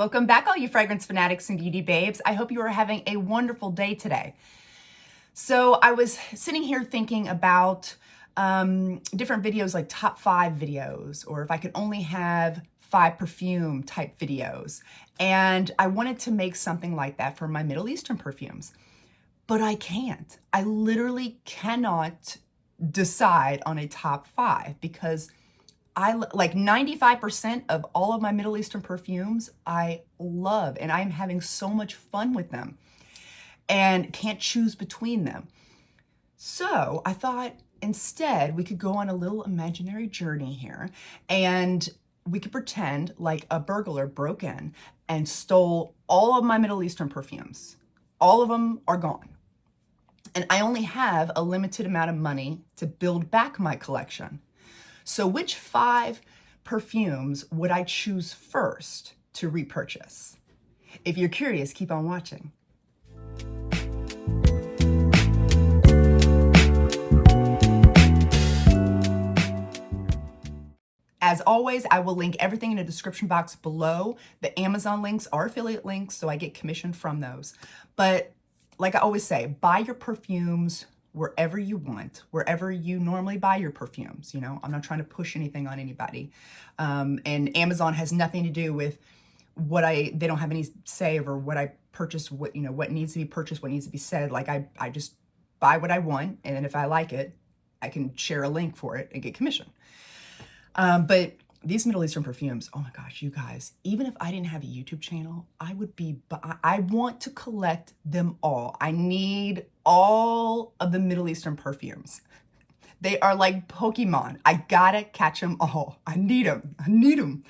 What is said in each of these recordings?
Welcome back, all you fragrance fanatics and beauty babes. I hope you are having a wonderful day today. So I was sitting here thinking about different videos, like top 5 videos, or if I could only have 5 perfume type videos. And I wanted to make something like that for my Middle Eastern perfumes, but I can't. I literally cannot decide on a top 5 because I like 95% of all of my Middle Eastern perfumes I love, and I'm having so much fun with them and can't choose between them. So I thought instead we could go on a little imaginary journey here, and we could pretend like a burglar broke in and stole all of my Middle Eastern perfumes. All of them are gone. And I only have a limited amount of money to build back my collection. So which 5 perfumes would I choose first to repurchase? If you're curious, keep on watching. As always, I will link everything in the description box below. The Amazon links are affiliate links, so I get commission from those. But like I always say, buy your perfumes wherever you want, wherever you normally buy your perfumes. You know, I'm not trying to push anything on anybody. And Amazon has nothing to do with they don't have any say over what I purchase, what needs to be purchased, what needs to be said. Like I just buy what I want. And then if I like it, I can share a link for it and get commission. But these Middle Eastern perfumes, oh my gosh, you guys, even if I didn't have a YouTube channel, I want to collect them all. I need all of the Middle Eastern perfumes. They are like Pokemon. I gotta catch them all. I need them.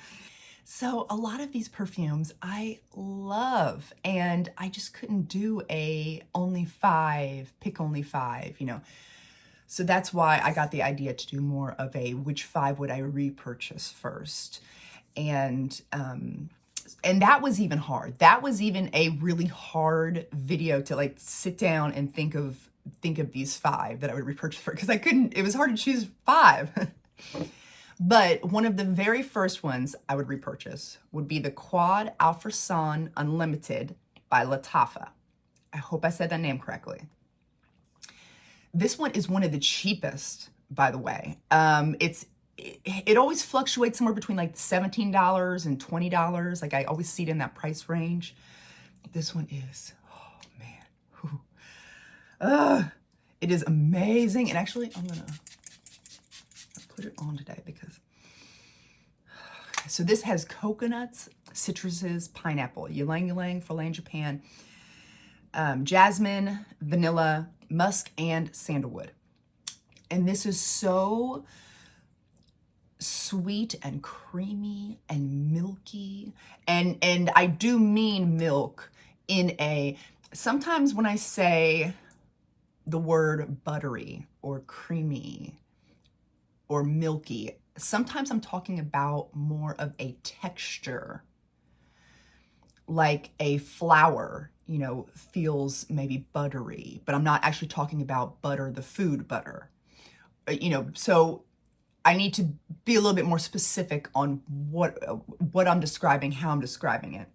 So a lot of these perfumes I love, and I just couldn't do pick only 5, So that's why I got the idea to do more of a which 5 would I repurchase first. And that was even hard. That was even a really hard video to like sit down and think of these 5 that I would repurchase first, because it was hard to choose 5. But one of the very first ones I would repurchase would be the Quad Alfrasan Unlimited by Latafa. I hope I said that name correctly. This one is one of the cheapest, by the way. It always fluctuates somewhere between like $17 and $20. Like I always see it in that price range. This one is, oh man. It is amazing. And actually, I'm gonna put it on today because, so this has coconuts, citruses, pineapple, ylang ylang, frangipane, jasmine, vanilla, musk, and sandalwood. And this is so sweet and creamy and milky. And I do mean milk sometimes when I say the word buttery or creamy or milky, sometimes I'm talking about more of a texture, like a flour, feels maybe buttery, but I'm not actually talking about butter, the food butter, so I need to be a little bit more specific on what I'm describing, how I'm describing it.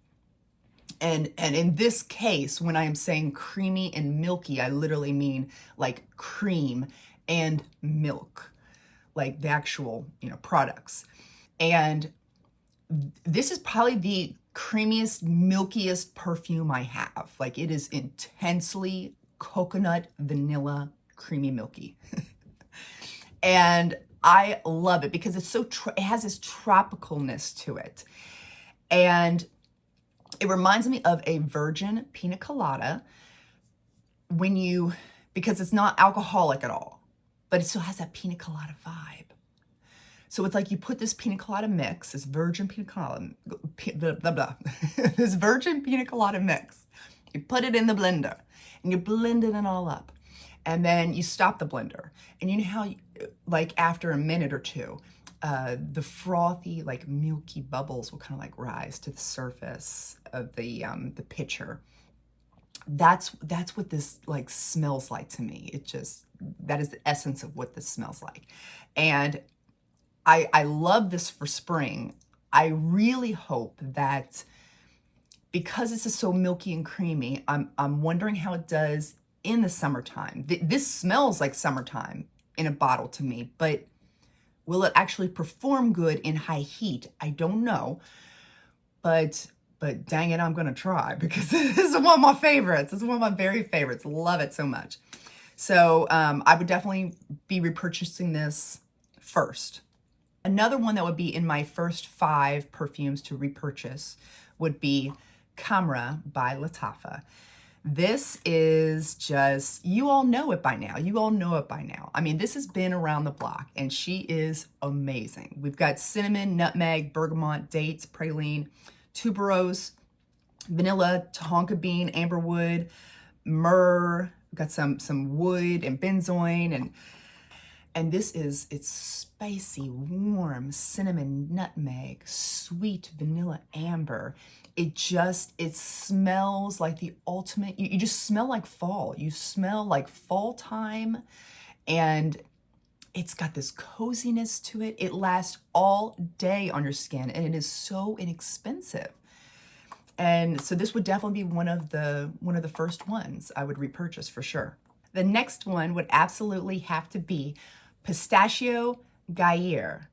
And in this case, when I am saying creamy and milky, I literally mean like cream and milk, like the actual, products. And this is probably the creamiest, milkiest perfume I have. Like it is intensely coconut, vanilla, creamy, milky. And I love it because it's it has this tropicalness to it. And it reminds me of a virgin pina colada because it's not alcoholic at all, but it still has that pina colada vibe. So it's like you put this pina colada mix, this virgin pina colada, this virgin pina colada mix, you put it in the blender and you blend it all up. And then you stop the blender. And you know how, like after a minute or two, the frothy, like milky bubbles will kind of like rise to the surface of the pitcher. That's what this like smells like to me. That is the essence of what this smells like. And I love this for spring. I really hope that because this is so milky and creamy, I'm wondering how it does in the summertime. This smells like summertime in a bottle to me, but will it actually perform good in high heat? I don't know, but dang it, I'm gonna try, because this is one of my favorites. This is one of my very favorites. Love it so much. So I would definitely be repurchasing this first. Another one that would be in my first 5 perfumes to repurchase would be Camera by Lattafa. This is just, you all know it by now. You all know it by now. I mean, this has been around the block, and she is amazing. We've got cinnamon, nutmeg, bergamot, dates, praline, tuberose, vanilla, tonka bean, amberwood, myrrh. We've got some wood and benzoin, and this is, it's spicy, warm, cinnamon, nutmeg, sweet vanilla amber. It smells like the ultimate, you just smell like fall. You smell like fall time, and it's got this coziness to it. It lasts all day on your skin, and it is so inexpensive. And so this would definitely be one of the first ones I would repurchase for sure. The next one would absolutely have to be Pistachio GUER.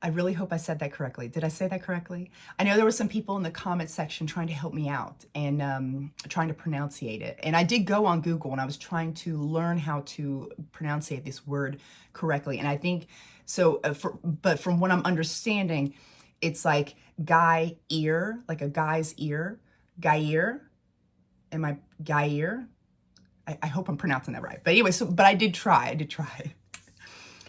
I really hope I said that correctly. Did I say that correctly? I know there were some people in the comment section trying to help me out and trying to pronunciate it. And I did go on Google, and I was trying to learn how to pronunciate this word correctly. And I think, so, but from what I'm understanding, it's like guy ear, like a guy's ear. GUER. Am I GUER? I hope I'm pronouncing that right. But anyway, but I did try.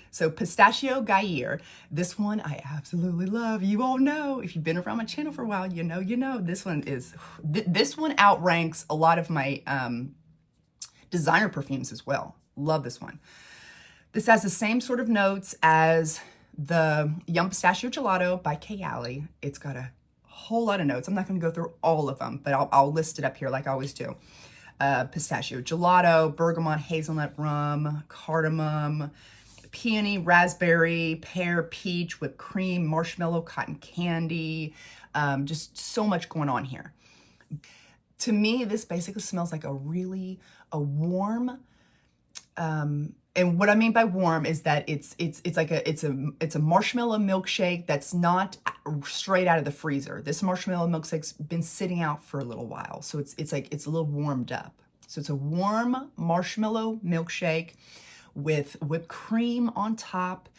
So Pistachio GUER, this one I absolutely love. You all know, if you've been around my channel for a while, you know, this one outranks a lot of my designer perfumes as well. Love this one. This has the same sort of notes as the Yum Pistachio Gelato by Kayali. It's got a whole lot of notes. I'm not gonna go through all of them, but I'll list it up here like I always do. Pistachio Gelato, bergamot, hazelnut rum, cardamom, peony, raspberry, pear, peach, whipped cream, marshmallow, cotton candy, just so much going on here. To me, this basically smells like a warm, and what I mean by warm is that it's a marshmallow milkshake that's not straight out of the freezer. This marshmallow milkshake's been sitting out for a little while, so it's a little warmed up. So it's a warm marshmallow milkshake with whipped cream on top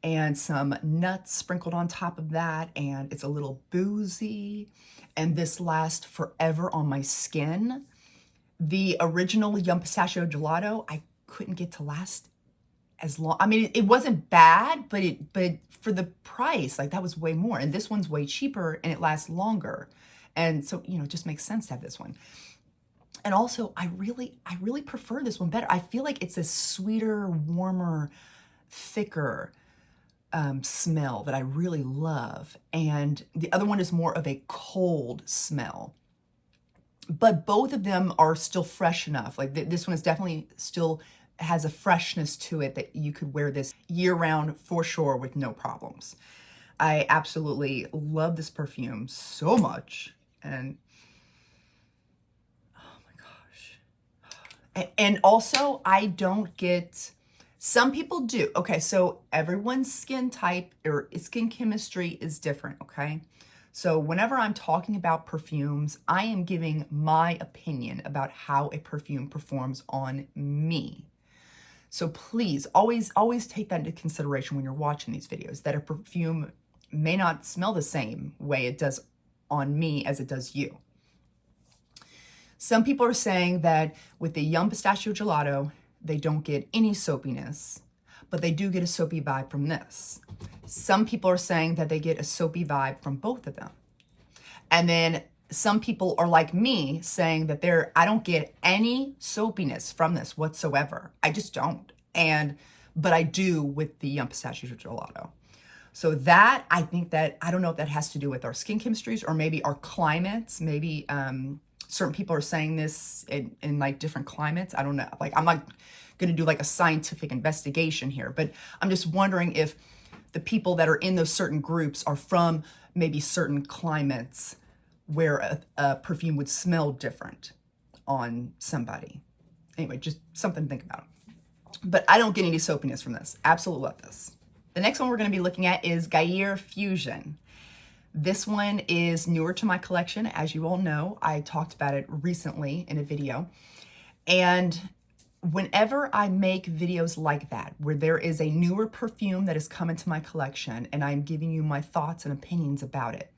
and some nuts sprinkled on top of that, and it's a little boozy, and this lasts forever on my skin. The original Yum Pistachio Gelato, I couldn't get to last as long. I mean, it wasn't bad, but for the price, like, that was way more, and this one's way cheaper and it lasts longer, and so, you know, it just makes sense to have this one. And also, I really prefer this one better. I feel like it's a sweeter, warmer, thicker smell that I really love. And the other one is more of a cold smell. But both of them are still fresh enough. Like this one is definitely still has a freshness to it that you could wear this year round for sure with no problems. I absolutely love this perfume so much. And And also, I don't get, some people do. Okay, so everyone's skin type or skin chemistry is different, okay? So whenever I'm talking about perfumes, I am giving my opinion about how a perfume performs on me. So please, always take that into consideration when you're watching these videos, that a perfume may not smell the same way it does on me as it does you. Some people are saying that with the Yum Pistachio Gelato, they don't get any soapiness, but they do get a soapy vibe from this. Some people are saying that they get a soapy vibe from both of them. And then some people are like me, saying that I don't get any soapiness from this whatsoever. I just don't. But I do with the Yum Pistachio Gelato. So that, I think that, I don't know if that has to do with our skin chemistries or maybe our climates, maybe, certain people are saying this in like different climates. I don't know. Like, I'm not going to do like a scientific investigation here, but I'm just wondering if the people that are in those certain groups are from maybe certain climates where a perfume would smell different on somebody. Anyway, just something to think about. But I don't get any soapiness from this. Absolutely love this. The next one we're going to be looking at is GUER Fusion. This one is newer to my collection. As you all know, I talked about it recently in a video. And whenever I make videos like that, where there is a newer perfume that has come into my collection and I'm giving you my thoughts and opinions about it,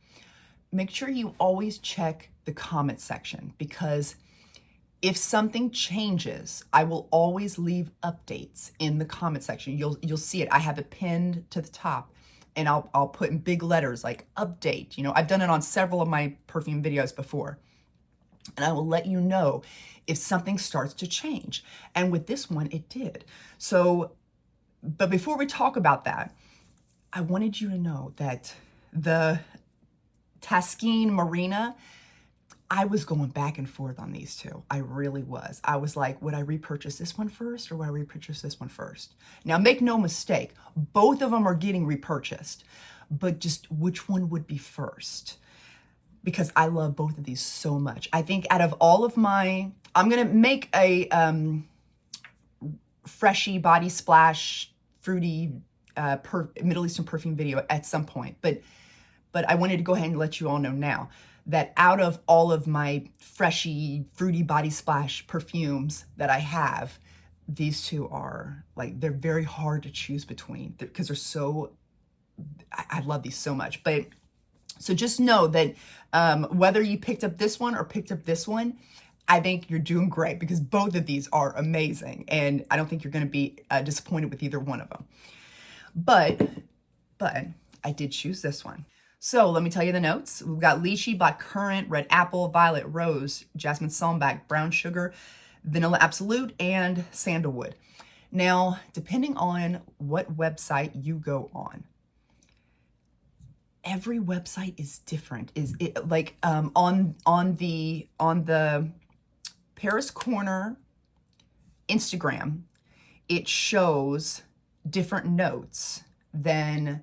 make sure you always check the comment section, because if something changes, I will always leave updates in the comment section. You'll see it. I have it pinned to the top, and I'll put in big letters like update. You know, I've done it on several of my perfume videos before. And I will let you know if something starts to change. And with this one, it did. So, but before we talk about that, I wanted you to know that the Taskine Marina, I was going back and forth on these two. I really was. I was like, would I repurchase this one first or would I repurchase this one first? Now, make no mistake, both of them are getting repurchased, but just which one would be first? Because I love both of these so much. I think out of all of my, I'm going to make a freshy body splash, fruity Middle Eastern perfume video at some point. But I wanted to go ahead and let you all know now that out of all of my freshy, fruity body splash perfumes that I have, these two are like, they're very hard to choose between because they're so, I love these so much. But so just know that whether you picked up this one or picked up this one, I think you're doing great because both of these are amazing. And I don't think you're going to be disappointed with either one of them. But I did choose this one. So let me tell you the notes. We've got lychee, blackcurrant, red apple, violet, rose, jasmine sambac, brown sugar, vanilla absolute, and sandalwood. Now, depending on what website you go on, every website is different. Is it like on the Paris Corner Instagram, it shows different notes than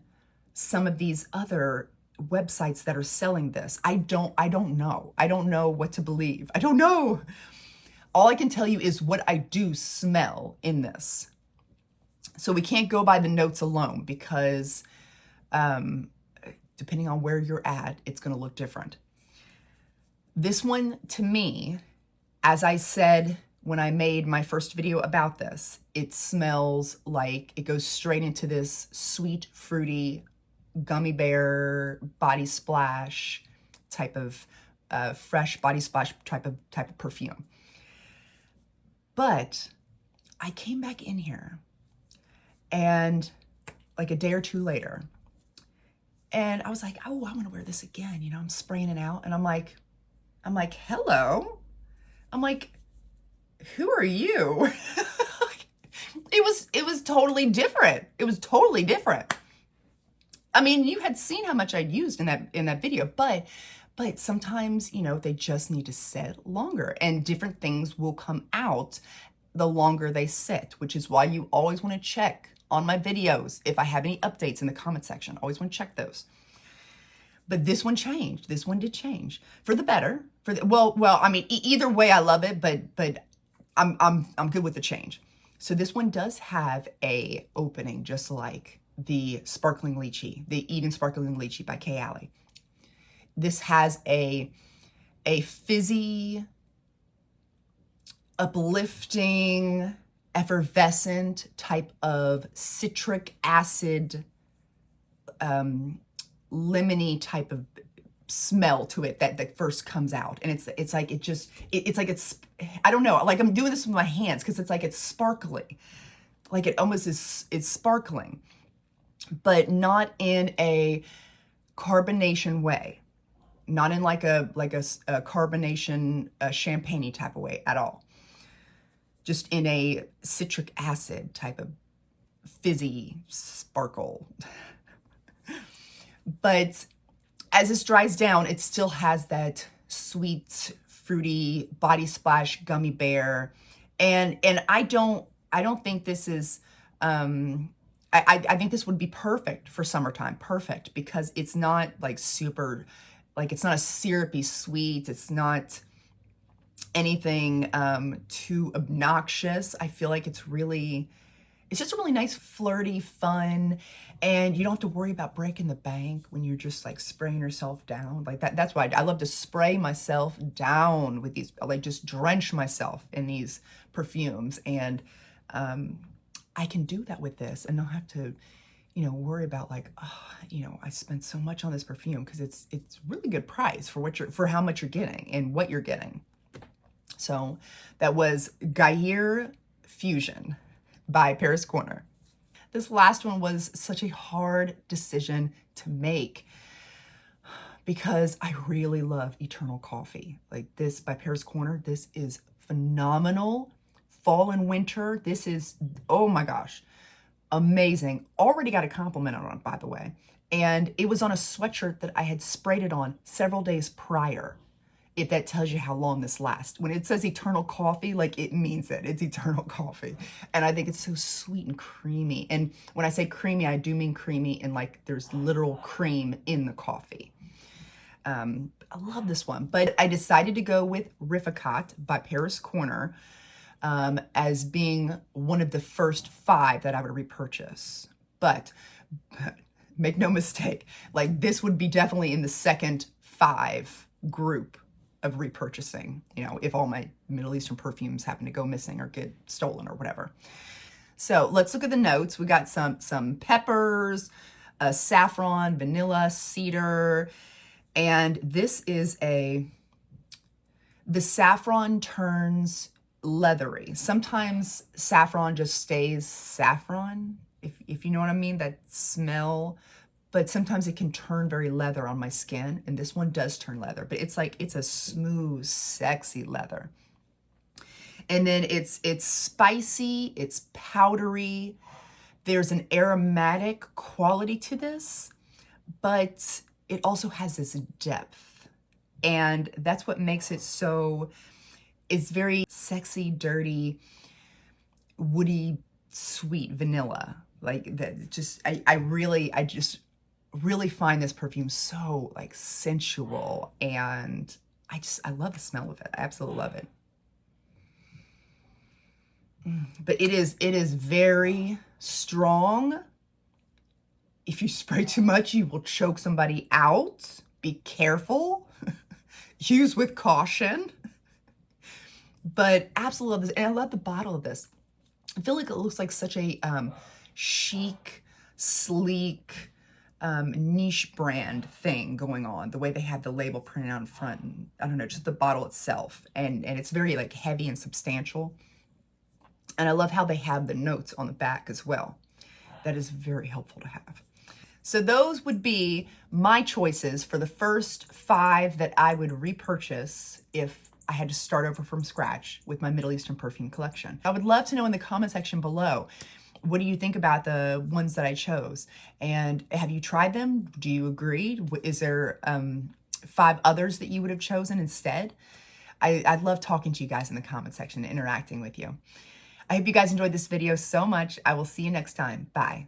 some of these other websites that are selling this. I don't know. I don't know what to believe. I don't know. All I can tell you is what I do smell in this. So we can't go by the notes alone because depending on where you're at, it's going to look different. This one, to me, as I said when I made my first video about this, it smells like it goes straight into this sweet, fruity, gummy bear body splash type of fresh body splash type of perfume. But I came back in here and like a day or two later, and I was like, oh, I want to wear this again. You know, I'm spraying it out and I'm like, hello. I'm like, who are you? It was totally different. It was totally different. I mean, you had seen how much I'd used in that video, but sometimes, you know, they just need to sit longer and different things will come out the longer they sit, which is why you always want to check on my videos if I have any updates in the comment section. Always want to check those. But this one changed. This one did change for the better. Well, I mean, either way, I love it, but I'm good with the change. So this one does have a opening just like the Sparkling Lychee, the Eden Sparkling Lychee by Kay Alley. This has a fizzy, uplifting, effervescent type of citric acid, lemony type of smell to it that first comes out. And it's like I don't know, like I'm doing this with my hands because it's like it's sparkly. Like it almost is, it's sparkling, but not in a carbonation way. Not in like a carbonation, champagne-y type of way at all. Just in a citric acid type of fizzy sparkle. But as this dries down, it still has that sweet, fruity body splash gummy bear. And I don't think this is, I think this would be perfect for summertime. Perfect, because it's not like super Like, it's not a syrupy sweet. It's not anything too obnoxious. I feel like it's just a really nice, flirty, fun, and you don't have to worry about breaking the bank when you're just like spraying yourself down. Like that's why I love to spray myself down with these, like just drench myself in these perfumes. And I can do that with this and not have to, you know, worry about like, oh, you know, I spent so much on this perfume, because it's really good price for how much you're getting and what you're getting. So that was GUER Fusion by Paris Corner. This last one was such a hard decision to make because I really love Eternal Coffee. Like this by Paris Corner, this is phenomenal. Fall and winter, this is, oh my gosh, amazing. Already got a compliment on it, by the way. And it was on a sweatshirt that I had sprayed it on several days prior. If that tells you how long this lasts. When it says Eternal Coffee, like it means it. It's Eternal Coffee. And I think it's so sweet and creamy. And when I say creamy, I do mean creamy and like there's literal cream in the coffee. I love this one. But I decided to go with Rificat by Paris Corner as being one of the first 5 that I would repurchase. But make no mistake, like this would be definitely in the second 5 group of repurchasing, you know, if all my Middle Eastern perfumes happen to go missing or get stolen or whatever. So let's look at the notes. We got some peppers, saffron, vanilla, cedar, and this is the saffron turns leathery. Sometimes saffron just stays saffron, if you know what I mean, that smell. But sometimes it can turn very leather on my skin, and this one does turn leather, but it's like, it's a smooth, sexy leather. And then it's spicy, it's powdery. There's an aromatic quality to this, but it also has this depth. And that's what makes it so, it's very sexy, dirty, woody, sweet vanilla. Like that, just, I just really find this perfume so like sensual, and I love the smell of it. I absolutely love it. But it is very strong. If you spray too much, you will choke somebody out. Be careful. Use with caution. But absolutely love this. And I love the bottle of this. I feel like it looks like such a chic, sleek, niche brand thing going on. The way they have the label printed out in front, and I don't know, just the bottle itself. And it's very like heavy and substantial. And I love how they have the notes on the back as well. That is very helpful to have. So those would be my choices for the first 5 that I would repurchase if I had to start over from scratch with my Middle Eastern perfume collection. I would love to know in the comment section below, what do you think about the ones that I chose? And have you tried them? Do you agree? Is there 5 others that you would have chosen instead? I'd love talking to you guys in the comment section and interacting with you. I hope you guys enjoyed this video so much. I will see you next time. Bye.